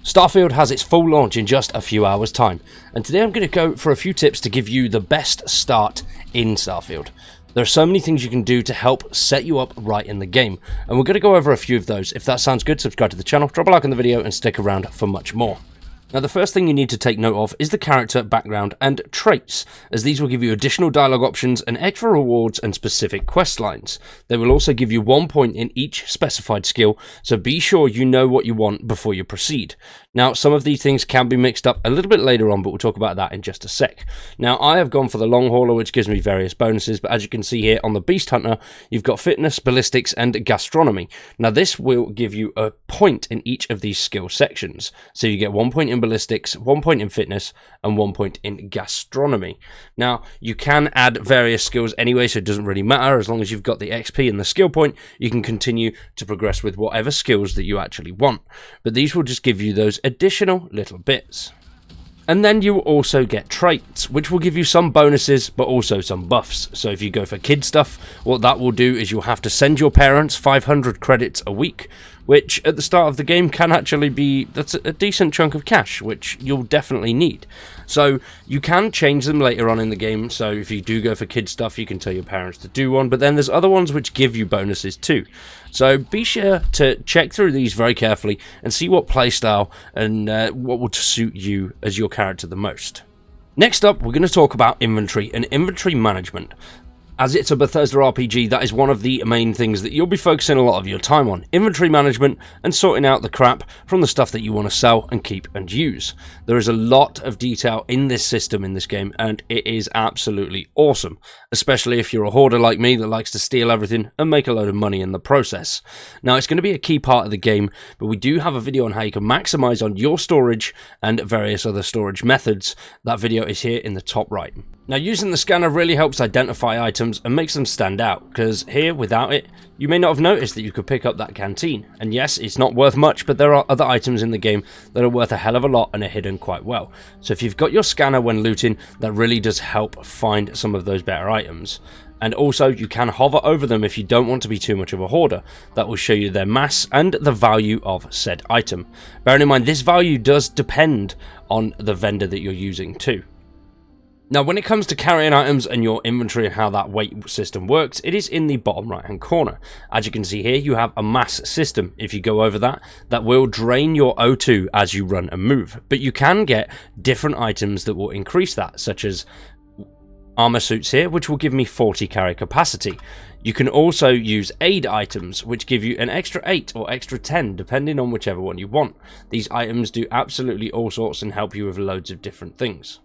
Starfield has its full launch in just a few hours time, and today I'm going to go for a few tips to give you the best start in Starfield. There are so many things you can do to help set you up right in the game, and we're going to go over a few of those. If that sounds good, subscribe to the channel, drop a like on the video, and stick around for much more. Now, the first thing you need to take note of is the character, background, and traits, as these will give you additional dialogue options and extra rewards and specific quest lines. They will also give you 1 point in each specified skill, so be sure you know what you want before you proceed. Now, some of these things can be mixed up a little bit later on, but we'll talk about that in just a sec. Now, I have gone for the long hauler, which gives me various bonuses, but as you can see here on the Beast Hunter, you've got fitness, ballistics, and gastronomy. Now, this will give you a point in each of these skill sections, so you get 1 point in ballistics, 1 point in fitness, and 1 point in gastronomy. Now, you can add various skills anyway, so it doesn't really matter. As long as you've got the XP and the skill point, you can continue to progress with whatever skills that you actually want. But these will just give you those additional little bits. And then you will also get traits, which will give you some bonuses, but also some buffs. So if you go for kid stuff, what that will do is you'll have to send your parents 500 credits a week, which at the start of the game can actually be, that's a decent chunk of cash, which you'll definitely need. So you can change them later on in the game, so if you do go for kid stuff, you can tell your parents to do one, but then there's other ones which give you bonuses too. So be sure to check through these very carefully and see what playstyle and what would suit you as your character the most. Next up, we're going to talk about inventory and inventory management. As it's a Bethesda RPG, that is one of the main things that you'll be focusing a lot of your time on. Inventory management and sorting out the crap from the stuff that you want to sell and keep and use. There is a lot of detail in this system in this game, and it is absolutely awesome. Especially if you're a hoarder like me that likes to steal everything and make a load of money in the process. Now, it's going to be a key part of the game, but we do have a video on how you can maximize on your storage and various other storage methods. That video is here in the top right. Now, using the scanner really helps identify items and makes them stand out, because here, without it, you may not have noticed that you could pick up that canteen. And yes, it's not worth much, but there are other items in the game that are worth a hell of a lot and are hidden quite well. So if you've got your scanner when looting, that really does help find some of those better items. And also, you can hover over them if you don't want to be too much of a hoarder. That will show you their mass and the value of said item. Bearing in mind, this value does depend on the vendor that you're using too. Now, when it comes to carrying items and your inventory and how that weight system works, it is in the bottom right hand corner. As you can see here, you have a mass system. If you go over that, that will drain your O2 as you run and move. But you can get different items that will increase that, such as armor suits here, which will give me 40 carry capacity. You can also use aid items, which give you an extra 8 or extra 10, depending on whichever one you want. These items do absolutely all sorts and help you with loads of different things.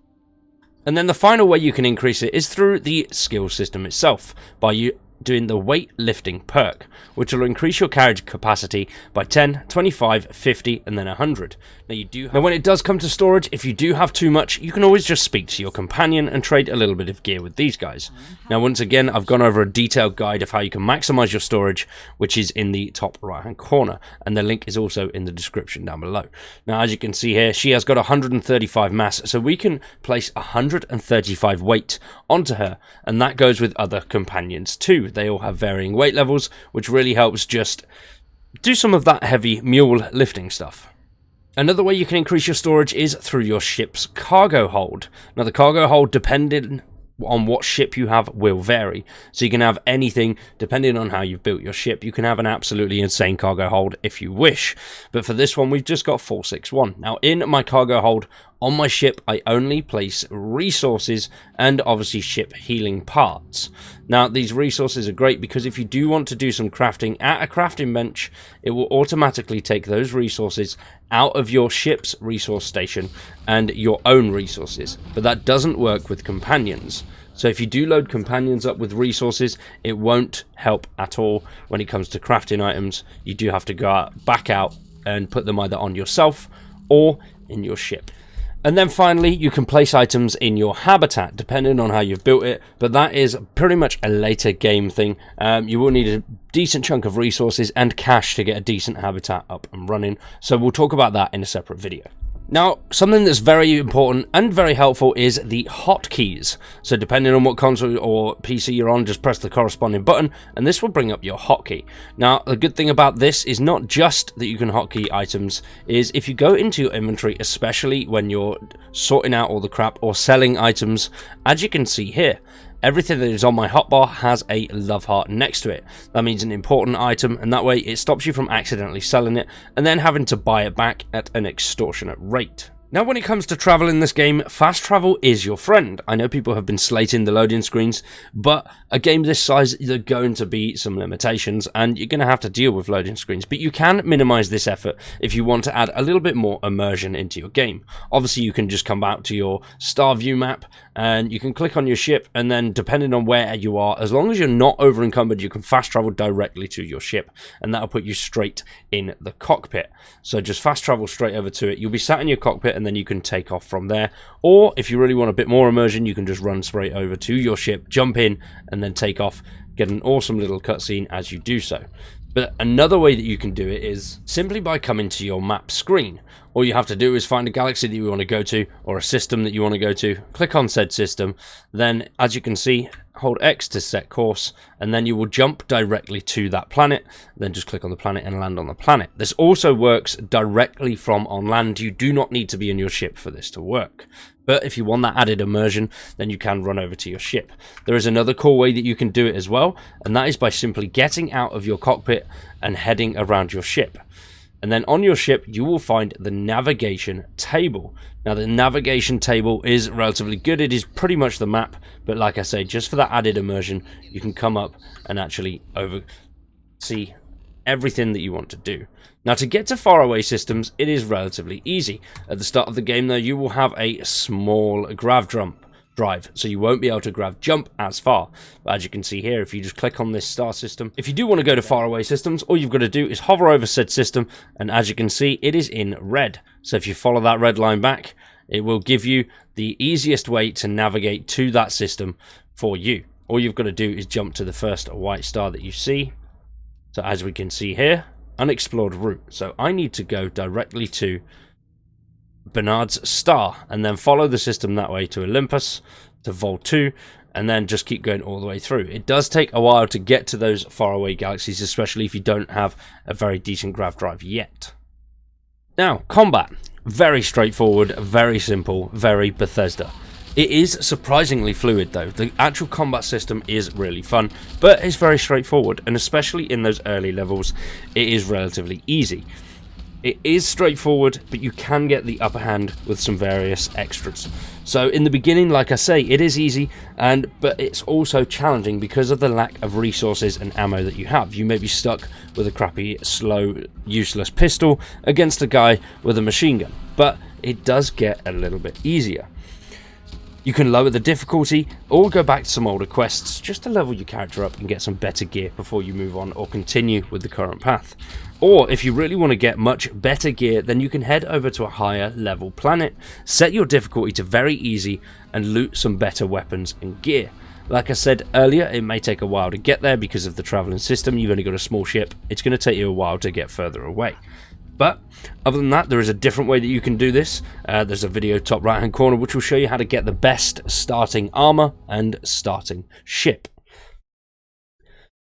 And then the final way you can increase it is through the skill system itself, by doing the weight lifting perk, which will increase your carriage capacity by 10, 25, 50, and then 100. Now, when it does come to storage, if you do have too much, you can always just speak to your companion and trade a little bit of gear with these guys. Now, once again, I've gone over a detailed guide of how you can maximize your storage, which is in the top right-hand corner, and the link is also in the description down below. Now, as you can see here, she has got 135 mass, so we can place 135 weight onto her, and that goes with other companions too. They all have varying weight levels, which really helps just do some of that heavy mule lifting stuff. Another way you can increase your storage is through your ship's cargo hold. Now, the cargo hold, depending on what ship you have, will vary. So you can have anything depending on how you've built your ship. You can have an absolutely insane cargo hold if you wish. But for this one, we've just got 461. Now, in my cargo hold on my ship, I only place resources and obviously ship healing parts. Now, these resources are great because if you do want to do some crafting at a crafting bench, it will automatically take those resources out of your ship's resource station and your own resources. But that doesn't work with companions. So if you do load companions up with resources, it won't help at all when it comes to crafting items. You do have to go back out and put them either on yourself or in your ship. And then finally, you can place items in your habitat, depending on how you've built it, but that is pretty much a later game thing. You will need a decent chunk of resources and cash to get a decent habitat up and running, so we'll talk about that in a separate video. Now, something that's very important and very helpful is the hotkeys. So depending on what console or PC you're on, just press the corresponding button and this will bring up your hotkey. Now, the good thing about this is not just that you can hotkey items, is if you go into your inventory, especially when you're sorting out all the crap or selling items, as you can see here, everything that is on my hotbar has a love heart next to it. That means an important item, and that way it stops you from accidentally selling it and then having to buy it back at an extortionate rate. Now, when it comes to travel in this game, fast travel is your friend. I know people have been slating the loading screens, but a game this size, there are going to be some limitations, and you're going to have to deal with loading screens. But you can minimize this effort if you want to add a little bit more immersion into your game. Obviously, you can just come out to your star view map, and you can click on your ship, and then depending on where you are, as long as you're not over encumbered, you can fast travel directly to your ship, and that'll put you straight in the cockpit. So just fast travel straight over to it. You'll be sat in your cockpit, and then you can take off from there. Or if you really want a bit more immersion, you can just run straight over to your ship, jump in, and then take off. Get an awesome little cutscene as you do so. But another way that you can do it is simply by coming to your map screen. All you have to do is find a galaxy that you want to go to, or a system that you want to go to, click on said system, then as you can see, hold X to set course, and then you will jump directly to that planet, then just click on the planet and land on the planet. This also works directly from on land. You do not need to be in your ship for this to work. But if you want that added immersion, then you can run over to your ship. There is another cool way that you can do it as well, and that is by simply getting out of your cockpit and heading around your ship. And then on your ship, you will find the navigation table. Now, the navigation table is relatively good. It is pretty much the map, but like I say, just for that added immersion, you can come up and actually see everything that you want to do. Now, to get to faraway systems, it is relatively easy. At the start of the game, though, you will have a small grav drive, so you won't be able to grav jump as far. But as you can see here, if you just click on this star system, if you do want to go to faraway systems, all you've got to do is hover over said system, and as you can see, it is in red. So if you follow that red line back, it will give you the easiest way to navigate to that system for you. All you've got to do is jump to the first white star that you see. So as we can see here, unexplored route. So I need to go directly to Bernard's star and then follow the system that way to Olympus, to Vol 2, and then just keep going all the way through. It does take a while to get to those faraway galaxies, especially if you don't have a very decent grav drive yet. Now, combat. Very straightforward, very simple, very Bethesda. It is surprisingly fluid though. The actual combat system is really fun, but it's very straightforward, and especially in those early levels, it is relatively easy. It is straightforward, but you can get the upper hand with some various extras. So in the beginning, like I say, it is easy, but it's also challenging because of the lack of resources and ammo that you have. You may be stuck with a crappy, slow, useless pistol against a guy with a machine gun, but it does get a little bit easier. You can lower the difficulty or go back to some older quests just to level your character up and get some better gear before you move on or continue with the current path. Or if you really want to get much better gear, then you can head over to a higher level planet, set your difficulty to very easy, and loot some better weapons and gear. Like I said earlier, it may take a while to get there because of the traveling system. You've only got a small ship. It's going to take you a while to get further away. But other than that, there is a different way that you can do this. There's a video top right hand corner which will show you how to get the best starting armor and starting ship.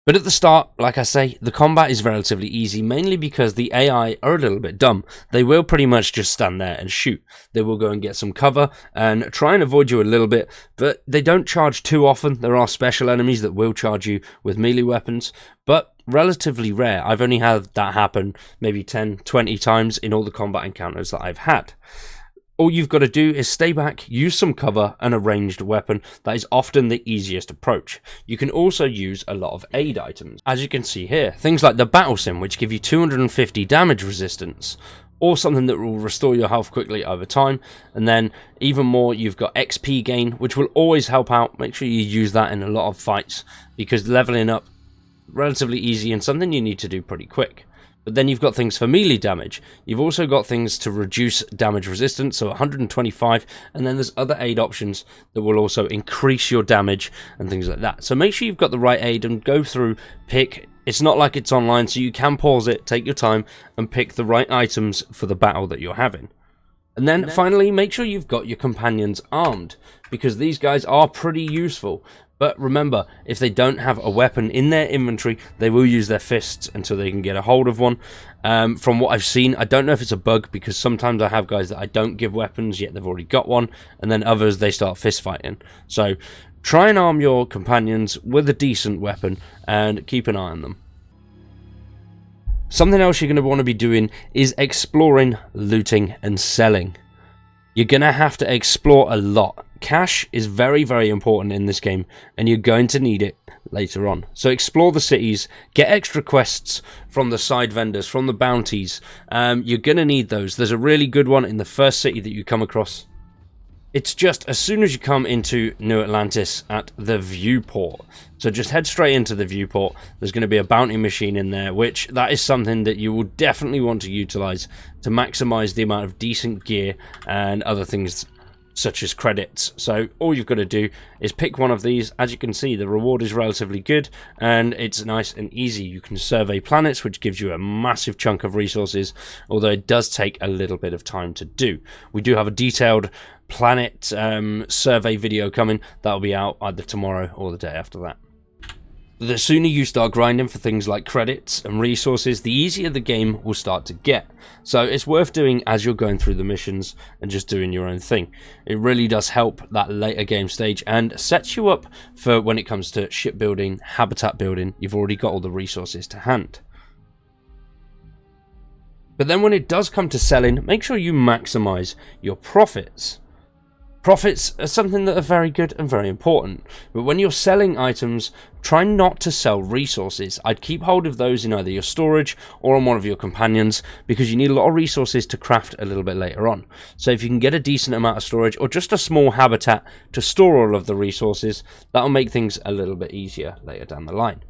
But at the start, like I say, the combat is relatively easy, mainly because the AI are a little bit dumb. They will pretty much just stand there and shoot. They will go and get some cover and try and avoid you a little bit, but they don't charge too often. There are special enemies that will charge you with melee weapons, but relatively rare. I've only had that happen maybe 10, 20 times in all the combat encounters that I've had. All you've got to do is stay back, use some cover and a ranged weapon. That is often the easiest approach. You can also use a lot of aid items, as you can see here. Things like the battle sim, which give you 250 damage resistance, or something that will restore your health quickly over time. And then even more, you've got XP gain, which will always help out. Make sure you use that in a lot of fights, because leveling up relatively easy and something you need to do pretty quick. But then you've got things for melee damage. You've also got things to reduce damage resistance, so 125, and then there's other aid options that will also increase your damage and things like that. So make sure you've got the right aid and go through, pick. It's not like it's online, so you can pause it, take your time, and pick the right items for the battle that you're having. And then finally, make sure you've got your companions armed, because these guys are pretty useful. But remember, if they don't have a weapon in their inventory, they will use their fists until they can get a hold of one. From what I've seen, I don't know if it's a bug, because sometimes I have guys that I don't give weapons, yet they've already got one, and then others, they start fist fighting. So try and arm your companions with a decent weapon, and keep an eye on them. Something else you're going to want to be doing is exploring, looting, and selling. You're going to have to explore a lot. Cash is very, very important in this game, and you're going to need it later on. So explore the cities, get extra quests from the side vendors, from the bounties. You're going to need those. There's a really good one in the first city that you come across. It's just as soon as you come into New Atlantis at the viewport. So just head straight into the viewport. There's going to be a bounty machine in there, which that is something that you will definitely want to utilize to maximize the amount of decent gear and other things such as credits. So all you've got to do is pick one of these. As you can see, the reward is relatively good and it's nice and easy. You can survey planets, which gives you a massive chunk of resources, although it does take a little bit of time to do. We do have a detailed planet survey video coming. That'll be out either tomorrow or the day after that. The sooner you start grinding for things like credits and resources, the easier the game will start to get. So it's worth doing as you're going through the missions and just doing your own thing. It really does help that later game stage and sets you up for when it comes to shipbuilding, habitat building. You've already got all the resources to hand. But then when it does come to selling, make sure you maximize your profits. Profits are something that are very good and very important, but when you're selling items, try not to sell resources. I'd keep hold of those in either your storage or on one of your companions, because you need a lot of resources to craft a little bit later on. So if you can get a decent amount of storage or just a small habitat to store all of the resources, that'll make things a little bit easier later down the line.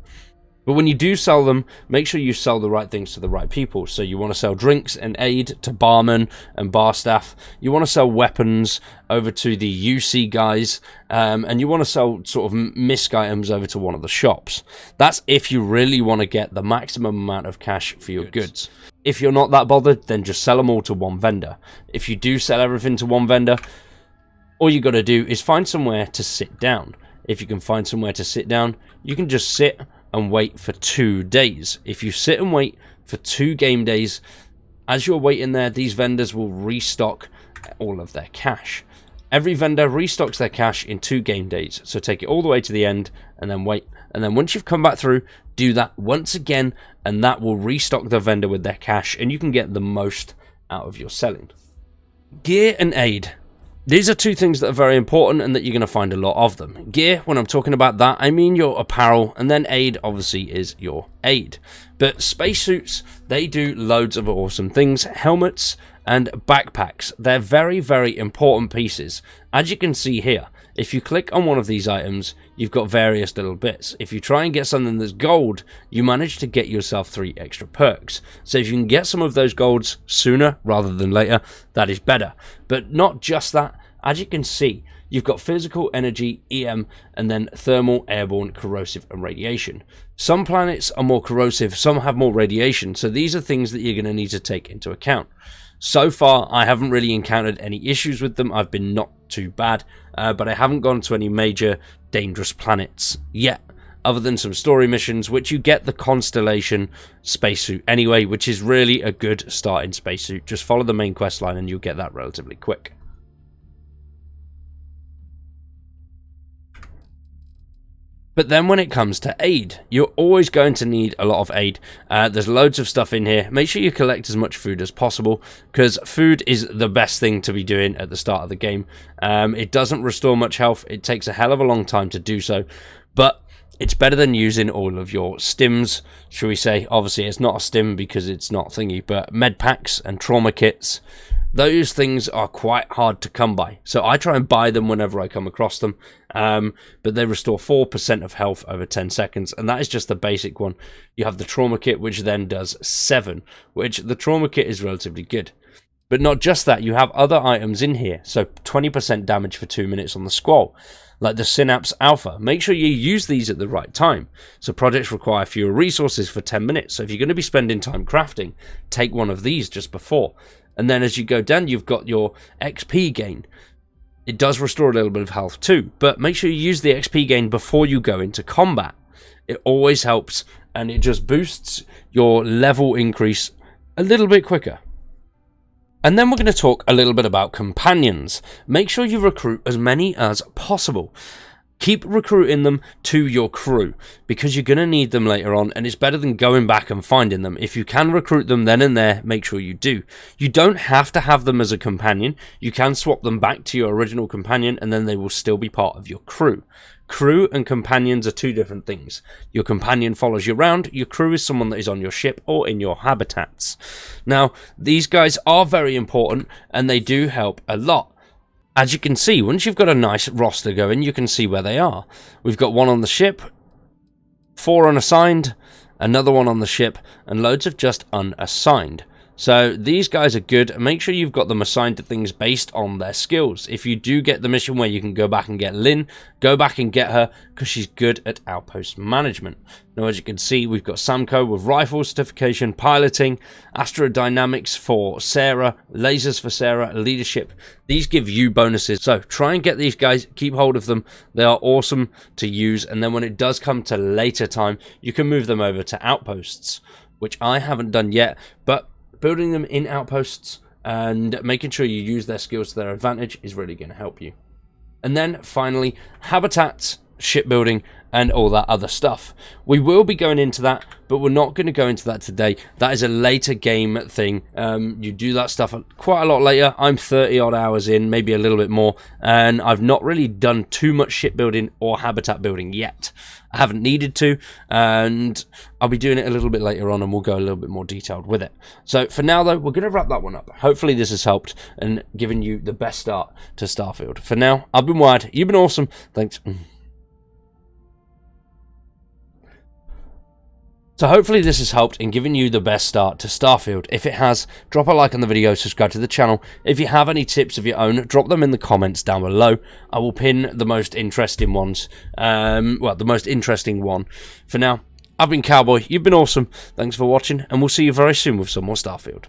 But when you do sell them, make sure you sell the right things to the right people. So you want to sell drinks and aid to barmen and bar staff. You want to sell weapons over to the UC guys. And you want to sell sort of misc items over to one of the shops. That's if you really want to get the maximum amount of cash for your goods. If you're not that bothered, then just sell them all to one vendor. If you do sell everything to one vendor, all you got to do is find somewhere to sit down. If you can find somewhere to sit down, you can just sit and wait for 2 days. If you sit and wait for 2 game days, as you're waiting there, these vendors will restock all of their cash. Every vendor restocks their cash in 2 game days, so take it all the way to the end and then wait. And then once you've come back through, do that once again, and that will restock the vendor with their cash, and you can get the most out of your selling. Gear and aid. These are 2 things that are very important and that you're going to find a lot of them. Gear, when I'm talking about that, I mean your apparel, and then aid obviously is your aid. But spacesuits, they do loads of awesome things. Helmets and backpacks, they're very, very important pieces. As you can see here, if you click on one of these items, you've got various little bits. If you try and get something that's gold, you manage to get yourself 3 extra perks. So if you can get some of those golds sooner rather than later, that is better. But not just that, as you can see, you've got physical, energy, EM, and then thermal, airborne, corrosive, and radiation. Some planets are more corrosive, some have more radiation, so these are things that you're going to need to take into account. So far, I haven't really encountered any issues with them. I've been not too bad, but I haven't gone to any major dangerous planets yet, other than some story missions, which you get the Constellation spacesuit anyway, which is really a good starting spacesuit. Just follow the main quest line and you'll get that relatively quick. But then when it comes to aid, you're always going to need a lot of aid. There's loads of stuff in here. Make sure you collect as much food as possible, because food is the best thing to be doing at the start of the game. It doesn't restore much health. It takes a hell of a long time to do so, but it's better than using all of your stims, shall we say. Obviously, it's not a stim because it's not thingy, but med packs and trauma kits, those things are quite hard to come by. So I try and buy them whenever I come across them. But they restore 4% of health over 10 seconds. And that is just the basic one. You have the trauma kit, which then does 7, which the trauma kit is relatively good. But not just that, you have other items in here. So 20% damage for 2 minutes on the Squall, like the Synapse Alpha. Make sure you use these at the right time. So projects require fewer resources for 10 minutes. So if you're going to be spending time crafting, take one of these just before. And then as you go down, you've got your XP gain. It does restore a little bit of health too, but make sure you use the XP gain before you go into combat. It always helps, and it just boosts your level increase a little bit quicker. And then we're going to talk a little bit about companions. Make sure you recruit as many as possible. Keep recruiting them to your crew, because you're going to need them later on, and it's better than going back and finding them. If you can recruit them then and there, make sure you do. You don't have to have them as a companion. You can swap them back to your original companion, and then they will still be part of your crew. Crew and companions are two different things. Your companion follows you around. Your crew is someone that is on your ship or in your habitats. Now, these guys are very important, and they do help a lot. As you can see, once you've got a nice roster going, you can see where they are. We've got one on the ship, 4 unassigned, another one on the ship, and loads of just unassigned. So these guys are good. Make sure you've got them assigned to things based on their skills. If you do get the mission where you can go back and get Lynn, go back and get her, because she's good at outpost management. Now, as you can see, we've got Samco with rifle certification, piloting, astrodynamics for Sarah, lasers for Sarah, leadership. These give you bonuses, so try and get these guys, keep hold of them. They are awesome to use, and then when it does come to later time, you can move them over to outposts, which I haven't done yet, but building them in outposts and making sure you use their skills to their advantage is really going to help you. And then finally, habitats, shipbuilding, and all that other stuff. We will be going into that, but we're not going to go into that today. That is a later game thing. You do that stuff quite a lot later. I'm 30 odd hours in, maybe a little bit more, and I've not really done too much shipbuilding or habitat building yet. I haven't needed to, and I'll be doing it a little bit later on, and we'll go a little bit more detailed with it. So for now, though, we're going to wrap that one up. Hopefully this has helped and given you the best start to Starfield. For now, I've been Wired. You've been awesome. Thanks. So hopefully this has helped in giving you the best start to Starfield. If it has, drop a like on the video, subscribe to the channel. If you have any tips of your own, drop them in the comments down below. I will pin the most interesting ones, the most interesting one. For now, I've been Cowboy, you've been awesome, thanks for watching, and we'll see you very soon with some more Starfield.